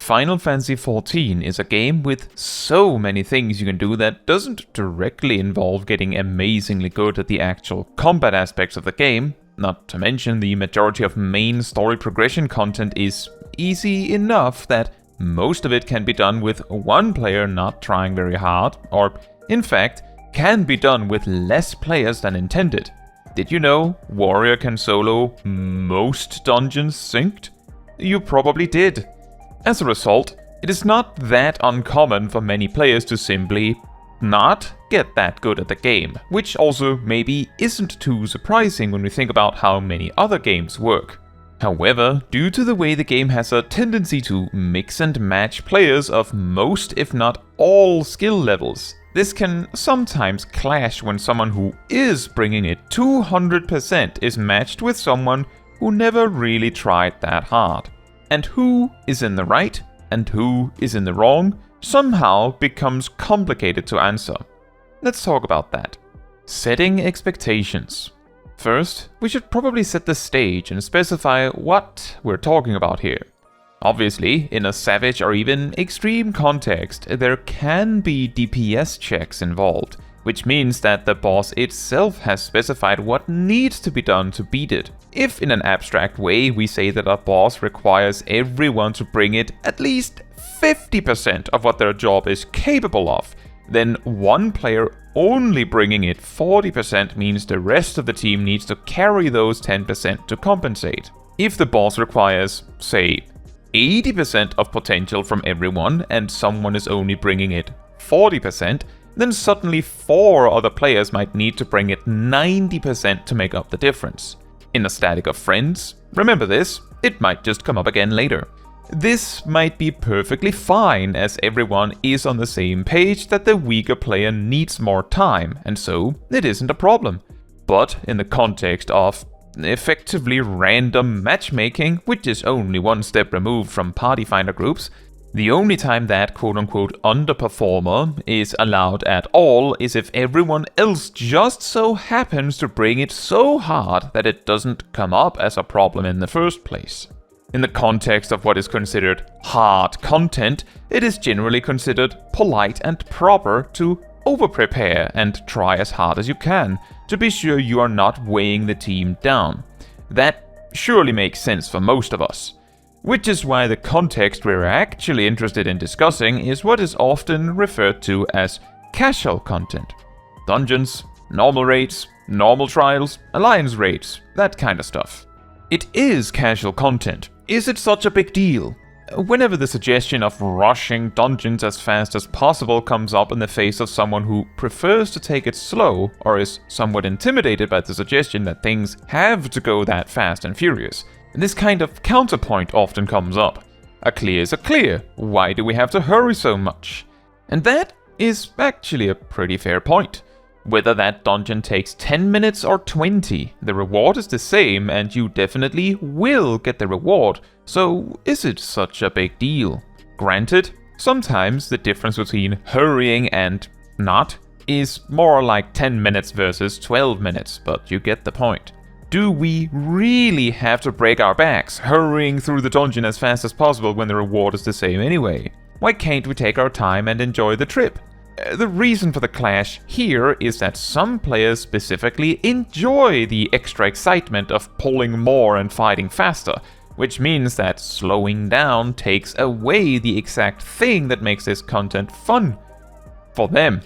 Final Fantasy XIV is a game with so many things you can do that doesn't directly involve getting amazingly good at the actual combat aspects of the game. Not to mention the majority of main story progression content is easy enough that most of it can be done with one player not trying very hard, or in fact, can be done with less players than intended. Did you know Warrior can solo most dungeons synced? You probably did. As a result, it is not that uncommon for many players to simply not get that good at the game, which also maybe isn't too surprising when we think about how many other games work. However, due to the way the game has a tendency to mix and match players of most if not all skill levels, this can sometimes clash when someone who is bringing it 200% is matched with someone who never really tried that hard. And who is in the right and who is in the wrong somehow becomes complicated to answer. Let's talk about that. Setting expectations. First, we should probably set the stage and specify what we're talking about here. Obviously, in a savage or even extreme context, there can be DPS checks involved, which means that the boss itself has specified what needs to be done to beat it. If in an abstract way we say that a boss requires everyone to bring it at least 50% of what their job is capable of, then one player only bringing it 40% means the rest of the team needs to carry those 10% to compensate. If the boss requires, say, 80% of potential from everyone and someone is only bringing it 40%, then suddenly 4 other players might need to bring it 90% to make up the difference. In a static of friends, remember this, it might just come up again later. This might be perfectly fine as everyone is on the same page that the weaker player needs more time, and so it isn't a problem. But in the context of effectively random matchmaking, which is only one step removed from party finder groups, the only time that quote-unquote underperformer is allowed at all is if everyone else just so happens to bring it so hard that it doesn't come up as a problem in the first place. In the context of what is considered hard content, it is generally considered polite and proper to over-prepare and try as hard as you can to be sure you are not weighing the team down. That surely makes sense for most of us. Which is why the context we're actually interested in discussing is what is often referred to as casual content. Dungeons, normal raids, normal trials, alliance raids, that kind of stuff. It is casual content. Is it such a big deal? Whenever the suggestion of rushing dungeons as fast as possible comes up in the face of someone who prefers to take it slow or is somewhat intimidated by the suggestion that things have to go that fast and furious, this kind of counterpoint often comes up. A clear is a clear. Why do we have to hurry so much? And that is actually a pretty fair point. Whether that dungeon takes 10 minutes or 20, the reward is the same and you definitely will get the reward, so is it such a big deal? Granted, sometimes the difference between hurrying and not is more like 10 minutes versus 12 minutes, but you get the point. Do we really have to break our backs, hurrying through the dungeon as fast as possible when the reward is the same anyway? Why can't we take our time and enjoy the trip? The reason for the clash here is that some players specifically enjoy the extra excitement of pulling more and fighting faster, which means that slowing down takes away the exact thing that makes this content fun for them.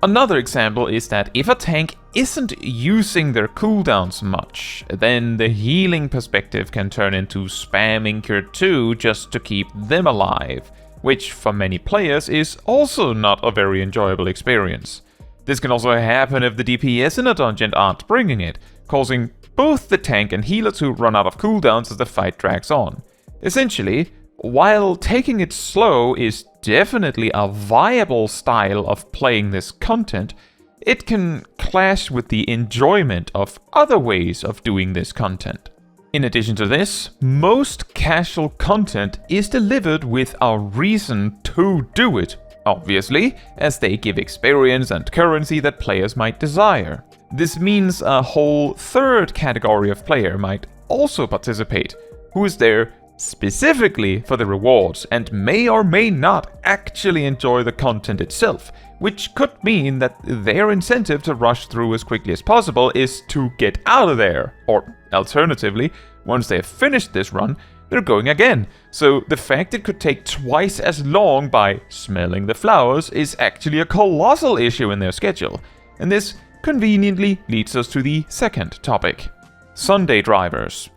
Another example is that if a tank isn't using their cooldowns much, then the healing perspective can turn into spamming Cure 2 just to keep them alive, which for many players is also not a very enjoyable experience. This can also happen if the DPS in a dungeon aren't bringing it, causing both the tank and healer to run out of cooldowns as the fight drags on. Essentially, while taking it slow is definitely a viable style of playing this content, it can clash with the enjoyment of other ways of doing this content. In addition to this, most casual content is delivered with a reason to do it, obviously, as they give experience and currency that players might desire. This means a whole third category of player might also participate, who is there specifically for the rewards, and may or may not actually enjoy the content itself, which could mean that their incentive to rush through as quickly as possible is to get out of there, or alternatively, once they have finished this run, they're going again. So the fact it could take twice as long by smelling the flowers is actually a colossal issue in their schedule. And this conveniently leads us to the second topic: Sunday drivers.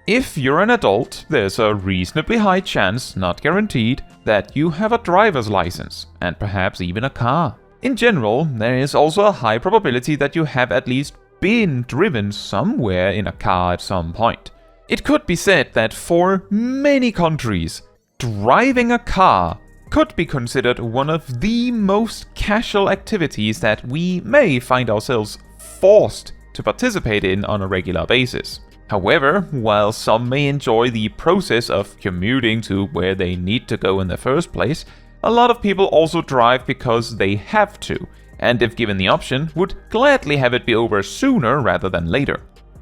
If you're an adult, there's a reasonably high chance, not guaranteed, that you have a driver's license, and perhaps even a car. In general, there is also a high probability that you have at least been driven somewhere in a car at some point. It could be said that for many countries, driving a car could be considered one of the most casual activities that we may find ourselves forced to participate in on a regular basis. However, while some may enjoy the process of commuting to where they need to go in the first place, a lot of people also drive because they have to, and if given the option, would gladly have it be over sooner rather than later.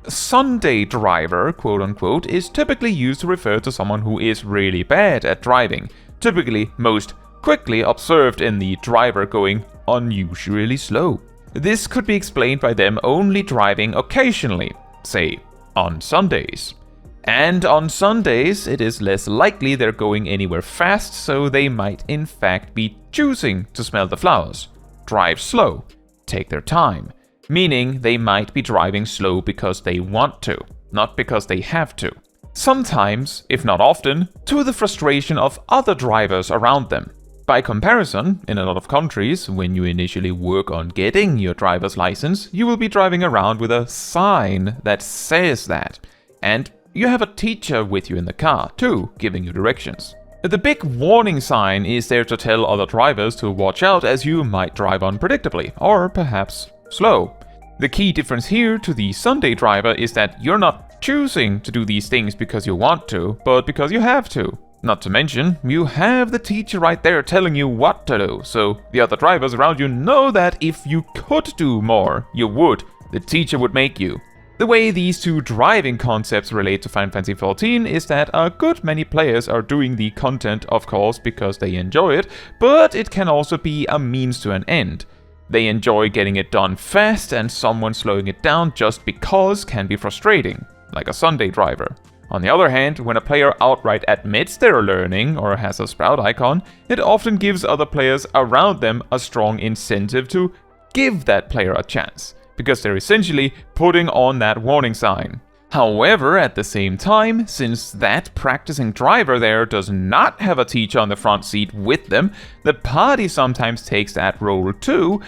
Sunday driver, quote-unquote, is typically used to refer to someone who is really bad at driving, typically most quickly observed in the driver going unusually slow. This could be explained by them only driving occasionally, say, on Sundays. And on Sundays, it is less likely they're going anywhere fast, so they might in fact be choosing to smell the flowers, drive slow, take their time, meaning they might be driving slow because they want to, not because they have to. Sometimes, if not often, to the frustration of other drivers around them. By comparison, in a lot of countries, when you initially work on getting your driver's license, you will be driving around with a sign that says that. And you have a teacher with you in the car, too, giving you directions. The big warning sign is there to tell other drivers to watch out, as you might drive unpredictably, or perhaps slow. The key difference here to the Sunday driver is that you're not choosing to do these things because you want to, but because you have to. Not to mention, you have the teacher right there telling you what to do, so the other drivers around you know that if you could do more, you would. The teacher would make you. The way these two driving concepts relate to Final Fantasy XIV is that a good many players are doing the content, of course, because they enjoy it, but it can also be a means to an end. They enjoy getting it done fast, and someone slowing it down just because can be frustrating, like a Sunday driver. On the other hand, when a player outright admits they're learning or has a sprout icon, it often gives other players around them a strong incentive to give that player a chance, because they're essentially putting on that warning sign. However, at the same time, since that practicing driver there does not have a teacher on the front seat with them, the party sometimes takes that role too,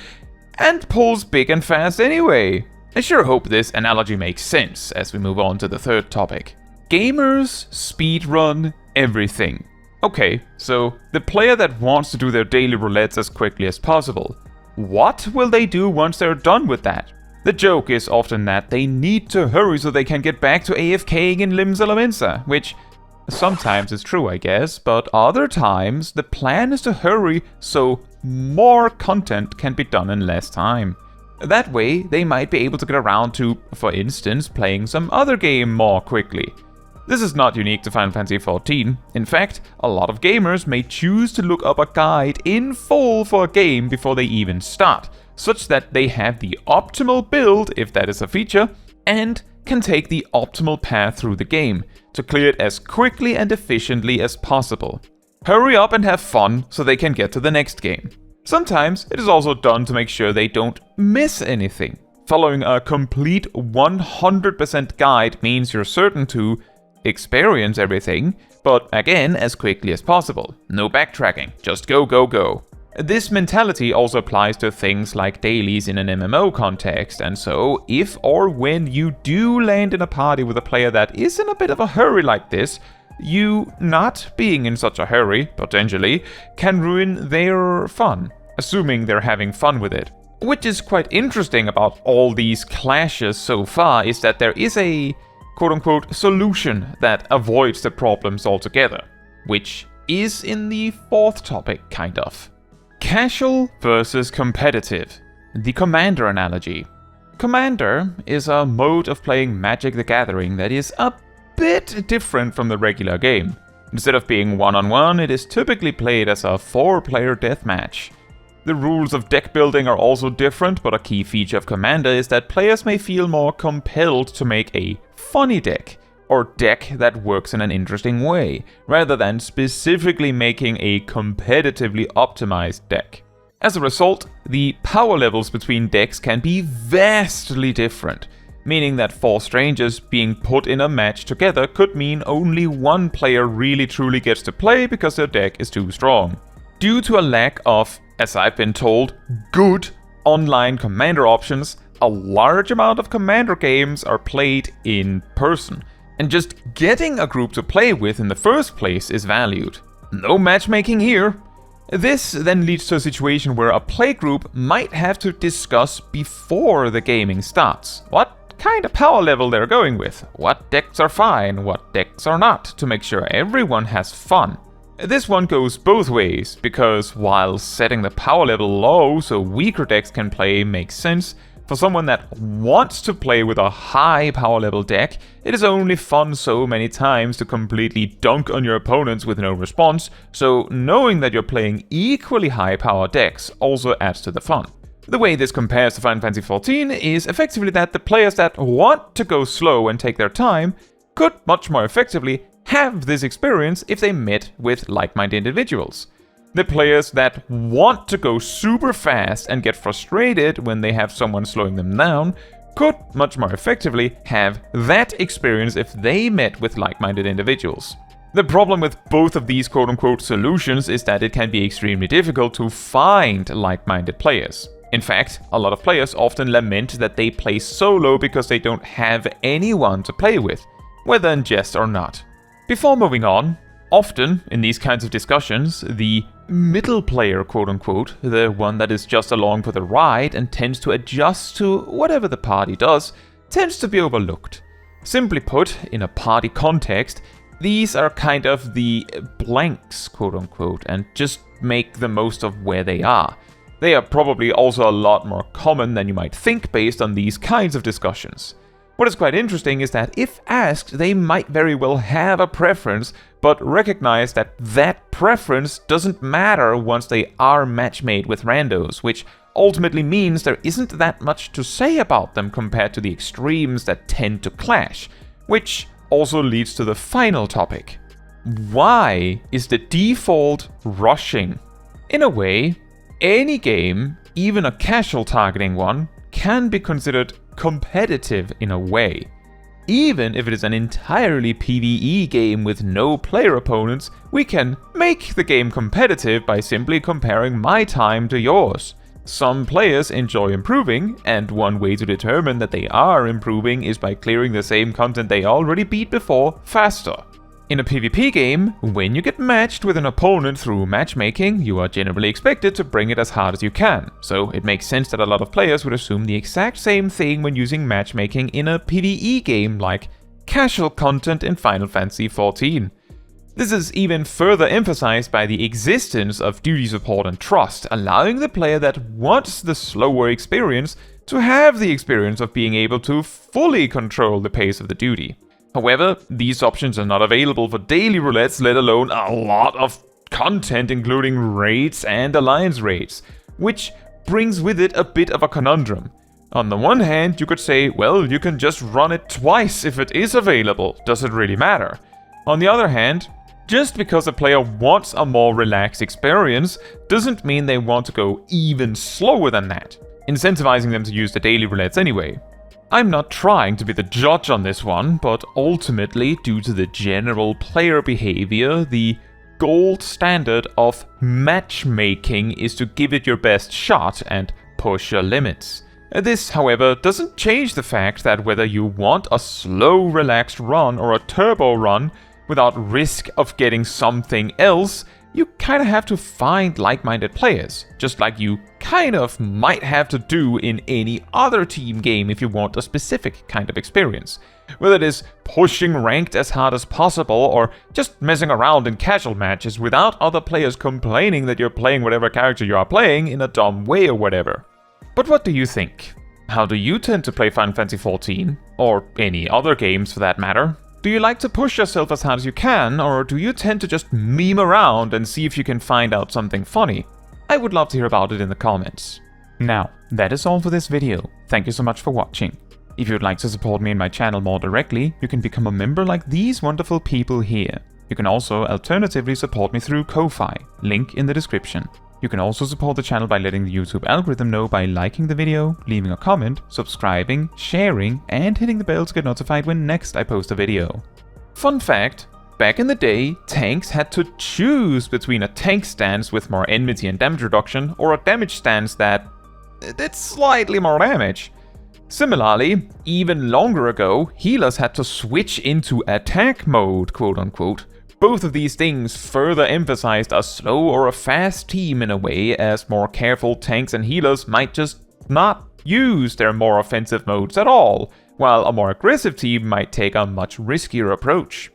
and pulls big and fast anyway. I sure hope this analogy makes sense as we move on to the third topic. Gamers speedrun everything. Okay, so the player that wants to do their daily roulettes as quickly as possible. What will they do once they're done with that? The joke is often that they need to hurry so they can get back to AFKing in Lim Salamensa, which sometimes is true, I guess, but other times the plan is to hurry so more content can be done in less time. That way, they might be able to get around to, for instance, playing some other game more quickly. This is not unique to Final Fantasy XIV. In fact, a lot of gamers may choose to look up a guide in full for a game before they even start, such that they have the optimal build, if that is a feature, and can take the optimal path through the game, to clear it as quickly and efficiently as possible. Hurry up and have fun so they can get to the next game. Sometimes it is also done to make sure they don't miss anything. Following a complete 100% guide means you're certain to experience everything, but again, as quickly as possible. No backtracking, just go, go, go. This mentality also applies to things like dailies in an MMO context, and so if or when you do land in a party with a player that is in a bit of a hurry like this, you not being in such a hurry, potentially, can ruin their fun, assuming they're having fun with it. Which is quite interesting about all these clashes so far is that there is a quote-unquote solution that avoids the problems altogether, which is in the fourth topic, kind of. Casual versus competitive. The Commander analogy. Commander is a mode of playing Magic the Gathering that is a bit different from the regular game. Instead of being one-on-one, it is typically played as a 4-player deathmatch. The rules of deck building are also different, but a key feature of Commander is that players may feel more compelled to make a funny deck, or deck that works in an interesting way, rather than specifically making a competitively optimized deck. As a result, the power levels between decks can be vastly different, meaning that 4 strangers being put in a match together could mean only one player really truly gets to play because their deck is too strong. Due to a lack of, as I've been told, good online Commander options, a large amount of Commander games are played in person, and just getting a group to play with in the first place is valued. No matchmaking here. This then leads to a situation where a playgroup might have to discuss before the gaming starts what kind of power level they're going with, what decks are fine, what decks are not, to make sure everyone has fun. This one goes both ways, because while setting the power level low so weaker decks can play makes sense, for someone that wants to play with a high power level deck, it is only fun so many times to completely dunk on your opponents with no response, so knowing that you're playing equally high power decks also adds to the fun. The way this compares to Final Fantasy XIV is effectively that the players that want to go slow and take their time could much more effectively have this experience if they met with like-minded individuals. The players that want to go super fast and get frustrated when they have someone slowing them down could much more effectively have that experience if they met with like-minded individuals. The problem with both of these quote-unquote solutions is that it can be extremely difficult to find like-minded players. In fact, a lot of players often lament that they play solo because they don't have anyone to play with, whether in jest or not. Before moving on, often in these kinds of discussions, the middle player, quote-unquote, the one that is just along for the ride and tends to adjust to whatever the party does, tends to be overlooked. Simply put, in a party context, these are kind of the blanks, quote-unquote, and just make the most of where they are. They are probably also a lot more common than you might think based on these kinds of discussions. What is quite interesting is that if asked, they might very well have a preference, but recognize that that preference doesn't matter once they are match-made with randos, which ultimately means there isn't that much to say about them compared to the extremes that tend to clash, which also leads to the final topic. Why is the default rushing? In a way, any game, even a casual targeting one, can be considered competitive in a way. Even if it is an entirely PvE game with no player opponents, we can make the game competitive by simply comparing my time to yours. Some players enjoy improving, and one way to determine that they are improving is by clearing the same content they already beat before faster. In a PvP game, when you get matched with an opponent through matchmaking, you are generally expected to bring it as hard as you can, so it makes sense that a lot of players would assume the exact same thing when using matchmaking in a PvE game like casual content in Final Fantasy XIV. This is even further emphasized by the existence of duty support and trust, allowing the player that wants the slower experience to have the experience of being able to fully control the pace of the duty. However, these options are not available for daily roulettes, let alone a lot of content including raids and alliance raids, which brings with it a bit of a conundrum. On the one hand, you could say, well, you can just run it twice if it is available, does it really matter? On the other hand, just because a player wants a more relaxed experience doesn't mean they want to go even slower than that, incentivizing them to use the daily roulettes anyway. I'm not trying to be the judge on this one, but ultimately, due to the general player behavior, the gold standard of matchmaking is to give it your best shot and push your limits. This, however, doesn't change the fact that whether you want a slow, relaxed run or a turbo run without risk of getting something else, you kinda have to find like-minded players, just like you kind of might have to do in any other team game if you want a specific kind of experience. Whether it is pushing ranked as hard as possible or just messing around in casual matches without other players complaining that you're playing whatever character you are playing in a dumb way or whatever. But what do you think? How do you tend to play Final Fantasy XIV? Or any other games for that matter? Do you like to push yourself as hard as you can, or do you tend to just meme around and see if you can find out something funny? I would love to hear about it in the comments. Now, that is all for this video. Thank you so much for watching. If you would like to support me and my channel more directly, you can become a member like these wonderful people here. You can also alternatively support me through Ko-Fi, link in the description. You can also support the channel by letting the YouTube algorithm know by liking the video, leaving a comment, subscribing, sharing, and hitting the bell to get notified when next I post a video. Fun fact, back in the day, tanks had to choose between a tank stance with more enmity and damage reduction, or a damage stance that did slightly more damage. Similarly, even longer ago, healers had to switch into attack mode, quote unquote. Both of these things further emphasized a slow or a fast team in a way, as more careful tanks and healers might just not use their more offensive modes at all, while a more aggressive team might take a much riskier approach.